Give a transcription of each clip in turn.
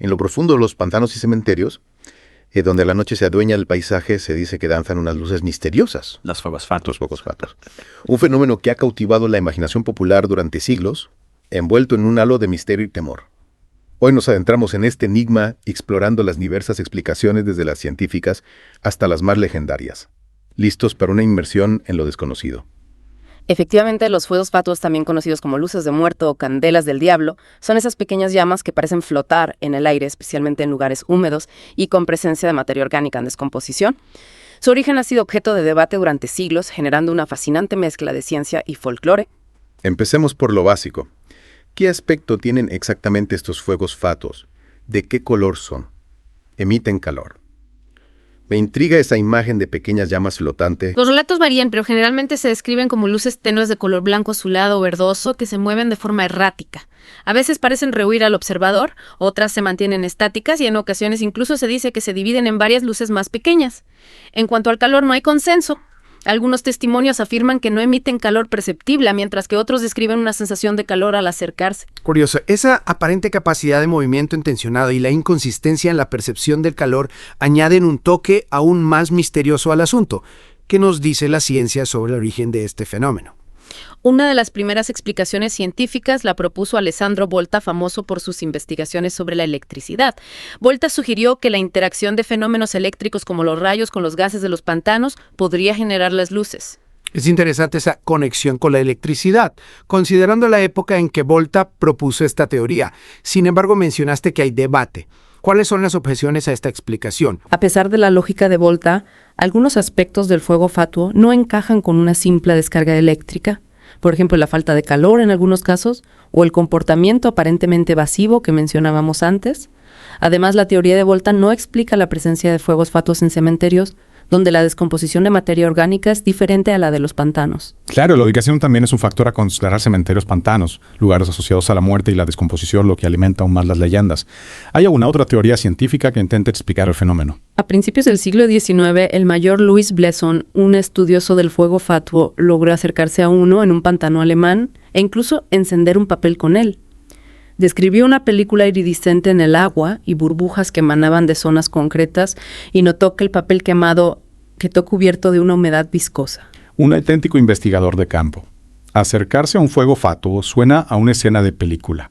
En lo profundo de los pantanos y cementerios, donde la noche se adueña del paisaje, se dice que danzan unas luces misteriosas. Los fuegos fatuos. Los fuegos fatuos. Un fenómeno que ha cautivado la imaginación popular durante siglos, envuelto en un halo de misterio y temor. Hoy nos adentramos en este enigma, explorando las diversas explicaciones desde las científicas hasta las más legendarias. Listos para una inmersión en lo desconocido. Efectivamente, los fuegos fatuos, también conocidos como luces de muerto o candelas del diablo, son esas pequeñas llamas que parecen flotar en el aire, especialmente en lugares húmedos y con presencia de materia orgánica en descomposición. Su origen ha sido objeto de debate durante siglos, generando una fascinante mezcla de ciencia y folclore. Empecemos por lo básico. ¿Qué aspecto tienen exactamente estos fuegos fatuos? ¿De qué color son? Emiten calor. Me intriga esa imagen de pequeñas llamas flotantes. Los relatos varían, pero generalmente se describen como luces tenues de color blanco azulado o verdoso que se mueven de forma errática. A veces parecen rehuir al observador, otras se mantienen estáticas y en ocasiones incluso se dice que se dividen en varias luces más pequeñas. En cuanto al calor, no hay consenso. Algunos testimonios afirman que no emiten calor perceptible, mientras que otros describen una sensación de calor al acercarse. Curioso, esa aparente capacidad de movimiento intencionado y la inconsistencia en la percepción del calor añaden un toque aún más misterioso al asunto. ¿Qué nos dice la ciencia sobre el origen de este fenómeno? Una de las primeras explicaciones científicas la propuso Alessandro Volta, famoso por sus investigaciones sobre la electricidad. Volta sugirió que la interacción de fenómenos eléctricos como los rayos con los gases de los pantanos podría generar las luces. Es interesante esa conexión con la electricidad, considerando la época en que Volta propuso esta teoría. Sin embargo, mencionaste que hay debate. ¿Cuáles son las objeciones a esta explicación? A pesar de la lógica de Volta, algunos aspectos del fuego fatuo no encajan con una simple descarga eléctrica. Por ejemplo, la falta de calor en algunos casos, o el comportamiento aparentemente evasivo que mencionábamos antes. Además, la teoría de Volta no explica la presencia de fuegos fatuos en cementerios, donde la descomposición de materia orgánica es diferente a la de los pantanos. Claro, la ubicación también es un factor a considerar. Cementerios pantanos, lugares asociados a la muerte y la descomposición, lo que alimenta aún más las leyendas. ¿Hay alguna otra teoría científica que intente explicar el fenómeno? A principios del siglo XIX, el mayor Louis Blesson, un estudioso del fuego fatuo, logró acercarse a uno en un pantano alemán e incluso encender un papel con él. Describió una película iridiscente en el agua y burbujas que emanaban de zonas concretas y notó que el papel quemado quedó cubierto de una humedad viscosa. Un auténtico investigador de campo. Acercarse a un fuego fatuo suena a una escena de película.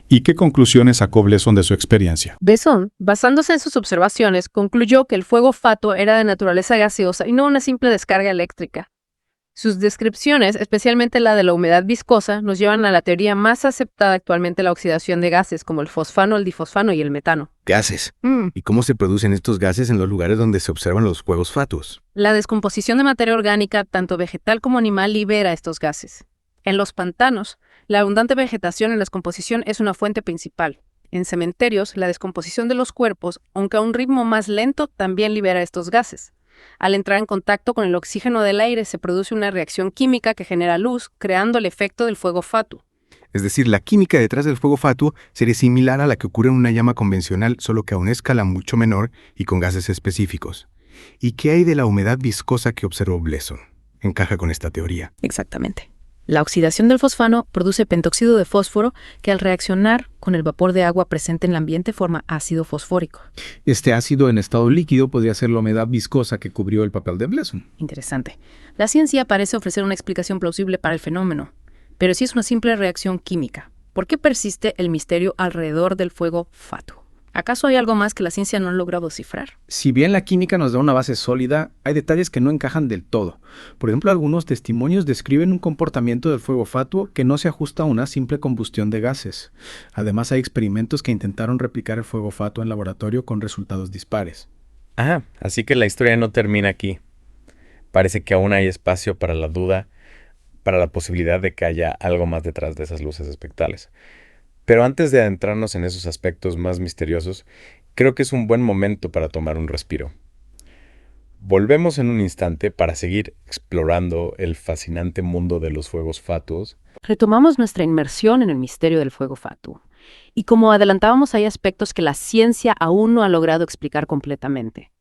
¿Y qué conclusiones sacó Blesson de su experiencia? Besson, basándose en sus observaciones, concluyó que el fuego fatuo era de naturaleza gaseosa y no una simple descarga eléctrica. Sus descripciones, especialmente la de la humedad viscosa, nos llevan a la teoría más aceptada actualmente, la oxidación de gases, como el fosfano, el difosfano y el metano. Gases. ¿Y cómo se producen estos gases en los lugares donde se observan los fuegos fatuos? La descomposición de materia orgánica, tanto vegetal como animal, libera estos gases. En los pantanos, la abundante vegetación en la descomposición es una fuente principal. En cementerios, la descomposición de los cuerpos, aunque a un ritmo más lento, también libera estos gases. Al entrar en contacto con el oxígeno del aire se produce una reacción química que genera luz, creando el efecto del fuego fatuo. Es decir, la química detrás del fuego fatuo sería similar a la que ocurre en una llama convencional, solo que a una escala mucho menor y con gases específicos. ¿Y qué hay de la humedad viscosa que observó Blesson? ¿Encaja con esta teoría? Exactamente. La oxidación del fosfano produce pentóxido de fósforo que, al reaccionar con el vapor de agua presente en el ambiente, forma ácido fosfórico. Este ácido en estado líquido podría ser la humedad viscosa que cubrió el papel de Blesson. Interesante. La ciencia parece ofrecer una explicación plausible para el fenómeno, pero si es una simple reacción química, ¿por qué persiste el misterio alrededor del fuego fatuo? ¿Acaso hay algo más que la ciencia no ha logrado descifrar? Si bien la química nos da una base sólida, hay detalles que no encajan del todo. Por ejemplo, algunos testimonios describen un comportamiento del fuego fatuo que no se ajusta a una simple combustión de gases. Además, hay experimentos que intentaron replicar el fuego fatuo en laboratorio con resultados dispares. Así que la historia no termina aquí. Parece que aún hay espacio para la duda, para la posibilidad de que haya algo más detrás de esas luces espectrales. Pero antes de adentrarnos en esos aspectos más misteriosos, creo que es un buen momento para tomar un respiro. Volvemos en un instante para seguir explorando el fascinante mundo de los fuegos fatuos. Retomamos nuestra inmersión en el misterio del fuego fatuo. Y como adelantábamos, hay aspectos que la ciencia aún no ha logrado explicar completamente.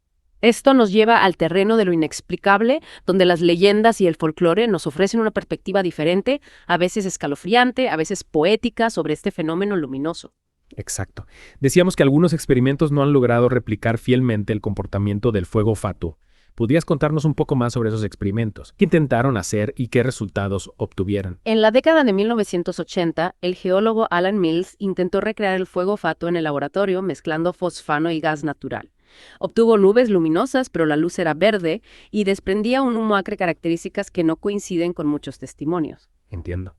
Esto nos lleva al terreno de lo inexplicable, donde las leyendas y el folclore nos ofrecen una perspectiva diferente, a veces escalofriante, a veces poética, sobre este fenómeno luminoso. Exacto. Decíamos que algunos experimentos no han logrado replicar fielmente el comportamiento del fuego fatuo. ¿Podrías contarnos un poco más sobre esos experimentos? ¿Qué intentaron hacer y qué resultados obtuvieron? En la década de 1980, el geólogo Alan Mills intentó recrear el fuego fatuo en el laboratorio mezclando fosfano y gas natural. Obtuvo nubes luminosas, pero la luz era verde y desprendía un humo acre, características que no coinciden con muchos testimonios. Entiendo.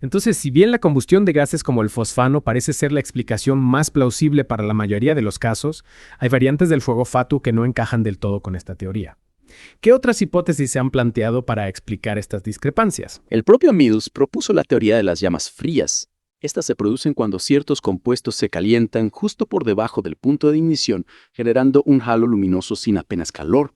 Entonces, si bien la combustión de gases como el fosfano parece ser la explicación más plausible para la mayoría de los casos, hay variantes del fuego fatuo que no encajan del todo con esta teoría. ¿Qué otras hipótesis se han planteado para explicar estas discrepancias? El propio Mills propuso la teoría de las llamas frías. Estas se producen cuando ciertos compuestos se calientan justo por debajo del punto de ignición, generando un halo luminoso sin apenas calor.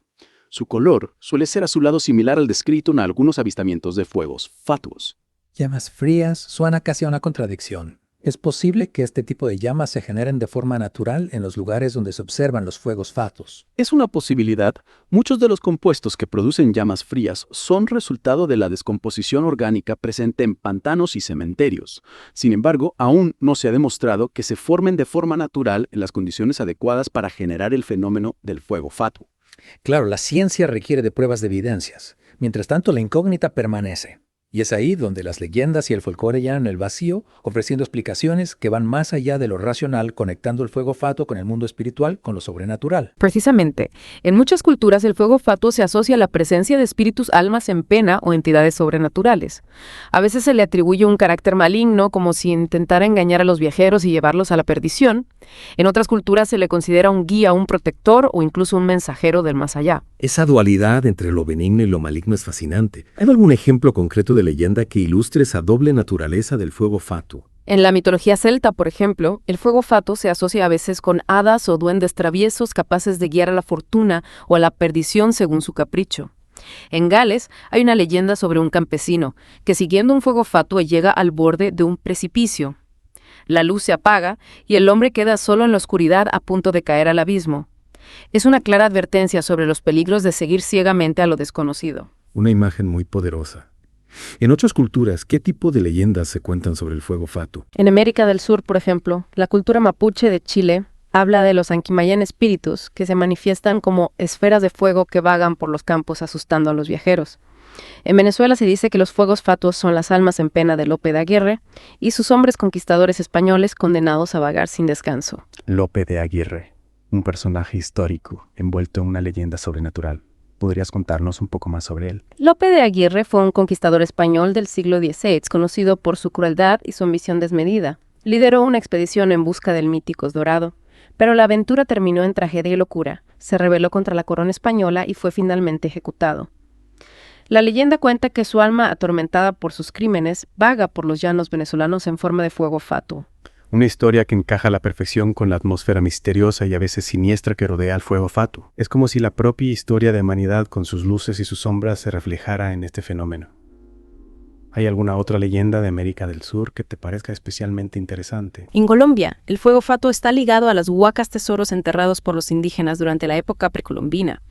Su color suele ser azulado, similar al descrito en algunos avistamientos de fuegos fatuos. Llamas frías suena casi a una contradicción. ¿Es posible que este tipo de llamas se generen de forma natural en los lugares donde se observan los fuegos fatuos? Es una posibilidad. Muchos de los compuestos que producen llamas frías son resultado de la descomposición orgánica presente en pantanos y cementerios. Sin embargo, aún no se ha demostrado que se formen de forma natural en las condiciones adecuadas para generar el fenómeno del fuego fatuo. Claro, la ciencia requiere de pruebas de evidencias. Mientras tanto, la incógnita permanece. Y es ahí donde las leyendas y el folclore llenan el vacío, ofreciendo explicaciones que van más allá de lo racional, conectando el fuego fatuo con el mundo espiritual, con lo sobrenatural. Precisamente, en muchas culturas el fuego fatuo se asocia a la presencia de espíritus, almas en pena o entidades sobrenaturales. A veces se le atribuye un carácter maligno, como si intentara engañar a los viajeros y llevarlos a la perdición. En otras culturas se le considera un guía, un protector o incluso un mensajero del más allá. Esa dualidad entre lo benigno y lo maligno es fascinante. ¿Hay algún ejemplo concreto de leyenda que ilustre esa doble naturaleza del fuego fatuo? En la mitología celta, por ejemplo, el fuego fatuo se asocia a veces con hadas o duendes traviesos capaces de guiar a la fortuna o a la perdición según su capricho. En Gales hay una leyenda sobre un campesino que, siguiendo un fuego fatuo, llega al borde de un precipicio. La luz se apaga y el hombre queda solo en la oscuridad, a punto de caer al abismo. Es una clara advertencia sobre los peligros de seguir ciegamente a lo desconocido. Una imagen muy poderosa. En otras culturas, ¿qué tipo de leyendas se cuentan sobre el fuego fatuo? En América del Sur, por ejemplo, la cultura mapuche de Chile habla de los Anquimayan espíritus que se manifiestan como esferas de fuego que vagan por los campos asustando a los viajeros. En Venezuela se dice que los fuegos fatuos son las almas en pena de Lope de Aguirre y sus hombres conquistadores españoles condenados a vagar sin descanso. Lope de Aguirre, un personaje histórico envuelto en una leyenda sobrenatural. ¿Podrías contarnos un poco más sobre él? Lope de Aguirre fue un conquistador español del siglo XVI, conocido por su crueldad y su ambición desmedida. Lideró una expedición en busca del mítico Dorado, pero la aventura terminó en tragedia y locura. Se rebeló contra la corona española y fue finalmente ejecutado. La leyenda cuenta que su alma, atormentada por sus crímenes, vaga por los llanos venezolanos en forma de fuego fatuo. Una historia que encaja a la perfección con la atmósfera misteriosa y a veces siniestra que rodea al fuego fatuo. Es como si la propia historia de humanidad con sus luces y sus sombras se reflejara en este fenómeno. ¿Hay alguna otra leyenda de América del Sur que te parezca especialmente interesante? En Colombia, el fuego fatuo está ligado a las huacas, tesoros enterrados por los indígenas durante la época precolombina.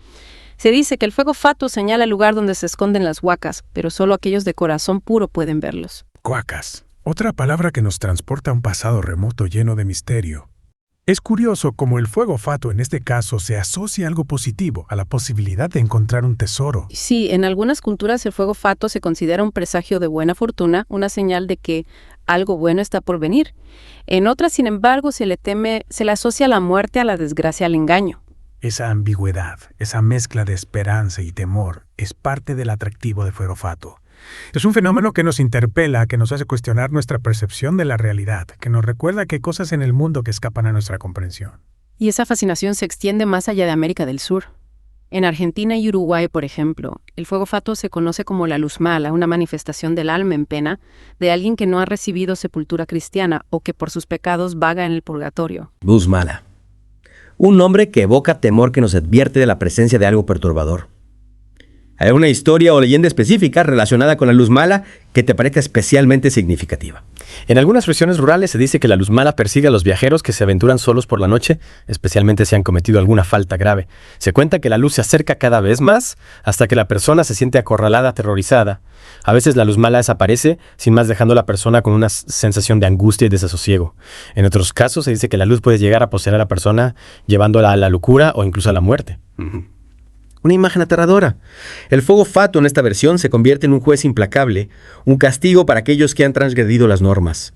Se dice que el fuego fatuo señala el lugar donde se esconden las huacas, pero solo aquellos de corazón puro pueden verlos. Huacas. Otra palabra que nos transporta a un pasado remoto lleno de misterio. Es curioso cómo el fuego fatuo en este caso se asocia a algo positivo, a la posibilidad de encontrar un tesoro. Sí, en algunas culturas el fuego fatuo se considera un presagio de buena fortuna, una señal de que algo bueno está por venir. En otras, sin embargo, se le asocia a la muerte, a la desgracia, al engaño. Esa ambigüedad, esa mezcla de esperanza y temor, es parte del atractivo del fuego fatuo. Es un fenómeno que nos interpela, que nos hace cuestionar nuestra percepción de la realidad, que nos recuerda que hay cosas en el mundo que escapan a nuestra comprensión. Y esa fascinación se extiende más allá de América del Sur. En Argentina y Uruguay, por ejemplo, el fuego fatuo se conoce como la luz mala, una manifestación del alma en pena de alguien que no ha recibido sepultura cristiana o que por sus pecados vaga en el purgatorio. Luz mala. Un nombre que evoca temor, que nos advierte de la presencia de algo perturbador. ¿Hay alguna historia o leyenda específica relacionada con la luz mala que te parezca especialmente significativa? En algunas regiones rurales se dice que la luz mala persigue a los viajeros que se aventuran solos por la noche, especialmente si han cometido alguna falta grave. Se cuenta que la luz se acerca cada vez más hasta que la persona se siente acorralada, aterrorizada. A veces la luz mala desaparece, sin más dejando a la persona con una sensación de angustia y desasosiego. En otros casos se dice que la luz puede llegar a poseer a la persona, llevándola a la locura o incluso a la muerte. Una imagen aterradora. El fuego fatuo en esta versión se convierte en un juez implacable, un castigo para aquellos que han transgredido las normas.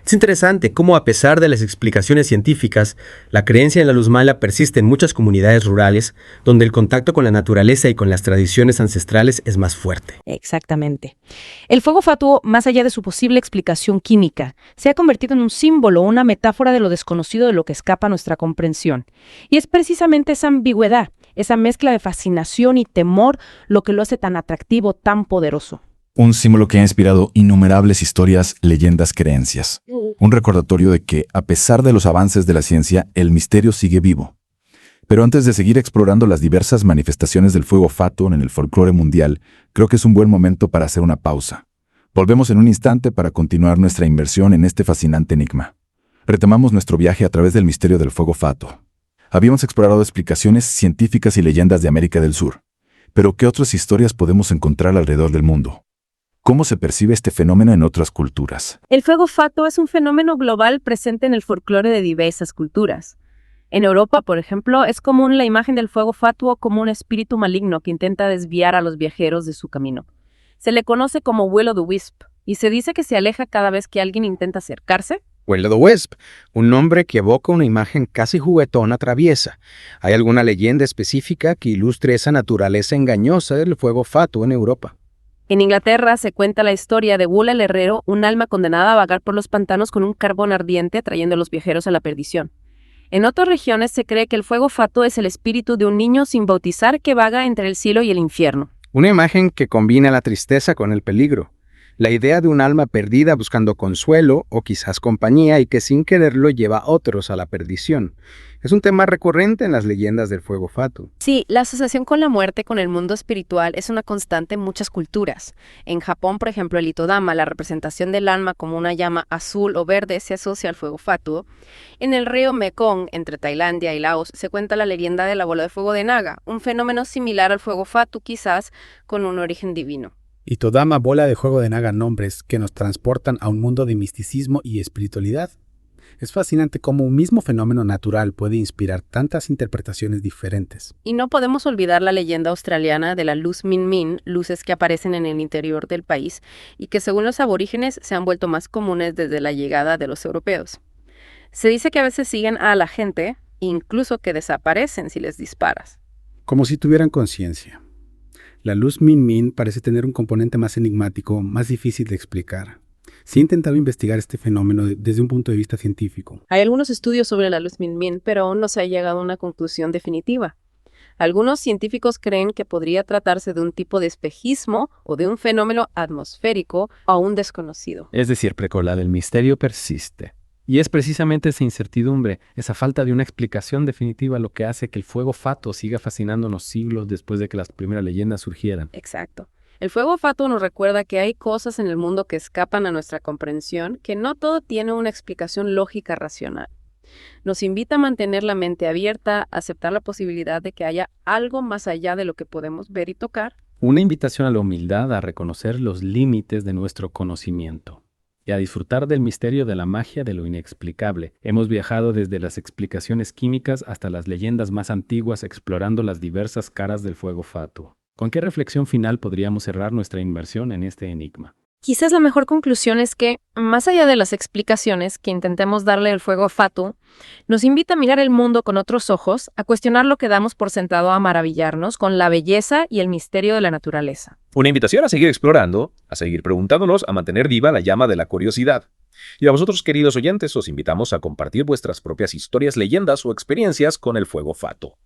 Es interesante cómo, a pesar de las explicaciones científicas, la creencia en la luz mala persiste en muchas comunidades rurales, donde el contacto con la naturaleza y con las tradiciones ancestrales es más fuerte. Exactamente. El fuego fatuo, más allá de su posible explicación química, se ha convertido en un símbolo, una metáfora de lo desconocido, de lo que escapa a nuestra comprensión. Y es precisamente esa ambigüedad, esa mezcla de fascinación y temor, lo que lo hace tan atractivo, tan poderoso. Un símbolo que ha inspirado innumerables historias, leyendas, creencias. Un recordatorio de que, a pesar de los avances de la ciencia, el misterio sigue vivo. Pero antes de seguir explorando las diversas manifestaciones del fuego fatuo en el folclore mundial, creo que es un buen momento para hacer una pausa. Volvemos en un instante para continuar nuestra inmersión en este fascinante enigma. Retomamos nuestro viaje a través del misterio del fuego fatuo. Habíamos explorado explicaciones científicas y leyendas de América del Sur. Pero ¿qué otras historias podemos encontrar alrededor del mundo? ¿Cómo se percibe este fenómeno en otras culturas? El fuego fatuo es un fenómeno global presente en el folclore de diversas culturas. En Europa, por ejemplo, es común la imagen del fuego fatuo como un espíritu maligno que intenta desviar a los viajeros de su camino. Se le conoce como will-o'-the-wisp y se dice que se aleja cada vez que alguien intenta acercarse. Will-o'-the-wisp, un nombre que evoca una imagen casi juguetona traviesa. ¿Hay alguna leyenda específica que ilustre esa naturaleza engañosa del fuego fatuo en Europa? En Inglaterra se cuenta la historia de Wool el herrero, un alma condenada a vagar por los pantanos con un carbón ardiente atrayendo a los viajeros a la perdición. En otras regiones se cree que el fuego fatuo es el espíritu de un niño sin bautizar que vaga entre el cielo y el infierno. Una imagen que combina la tristeza con el peligro. La idea de un alma perdida buscando consuelo o quizás compañía y que sin quererlo lleva a otros a la perdición. Es un tema recurrente en las leyendas del fuego fatuo. Sí, la asociación con la muerte, con el mundo espiritual, es una constante en muchas culturas. En Japón, por ejemplo, el Itodama, la representación del alma como una llama azul o verde, se asocia al fuego fatuo. En el río Mekong, entre Tailandia y Laos, se cuenta la leyenda de la bola de fuego de Naga, un fenómeno similar al fuego fatuo, quizás con un origen divino. Itodama, bola de fuego de Naga, nombres que nos transportan a un mundo de misticismo y espiritualidad. Es fascinante cómo un mismo fenómeno natural puede inspirar tantas interpretaciones diferentes. Y no podemos olvidar la leyenda australiana de la luz Min Min, luces que aparecen en el interior del país y que según los aborígenes se han vuelto más comunes desde la llegada de los europeos. Se dice que a veces siguen a la gente, incluso que desaparecen si les disparas. Como si tuvieran conciencia. La luz Min Min parece tener un componente más enigmático, más difícil de explicar. Se ha intentado investigar este fenómeno desde un punto de vista científico. Hay algunos estudios sobre la luz Min Min, pero aún no se ha llegado a una conclusión definitiva. Algunos científicos creen que podría tratarse de un tipo de espejismo o de un fenómeno atmosférico aún desconocido. Es decir, precolar, el misterio persiste. Y es precisamente esa incertidumbre, esa falta de una explicación definitiva lo que hace que el fuego fatuo siga fascinándonos siglos después de que las primeras leyendas surgieran. Exacto. El fuego fatuo nos recuerda que hay cosas en el mundo que escapan a nuestra comprensión, que no todo tiene una explicación lógica racional. Nos invita a mantener la mente abierta, a aceptar la posibilidad de que haya algo más allá de lo que podemos ver y tocar. Una invitación a la humildad, a reconocer los límites de nuestro conocimiento y a disfrutar del misterio de la magia de lo inexplicable. Hemos viajado desde las explicaciones químicas hasta las leyendas más antiguas, explorando las diversas caras del fuego fatuo. ¿Con qué reflexión final podríamos cerrar nuestra inmersión en este enigma? Quizás la mejor conclusión es que, más allá de las explicaciones que intentemos darle al fuego fatuo, nos invita a mirar el mundo con otros ojos, a cuestionar lo que damos por sentado, a maravillarnos con la belleza y el misterio de la naturaleza. Una invitación a seguir explorando, a seguir preguntándonos, a mantener viva la llama de la curiosidad. Y a vosotros, queridos oyentes, os invitamos a compartir vuestras propias historias, leyendas o experiencias con el fuego fatuo.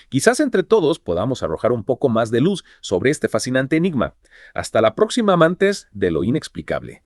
Quizás entre todos podamos arrojar un poco más de luz sobre este fascinante enigma. Hasta la próxima, amantes de lo inexplicable.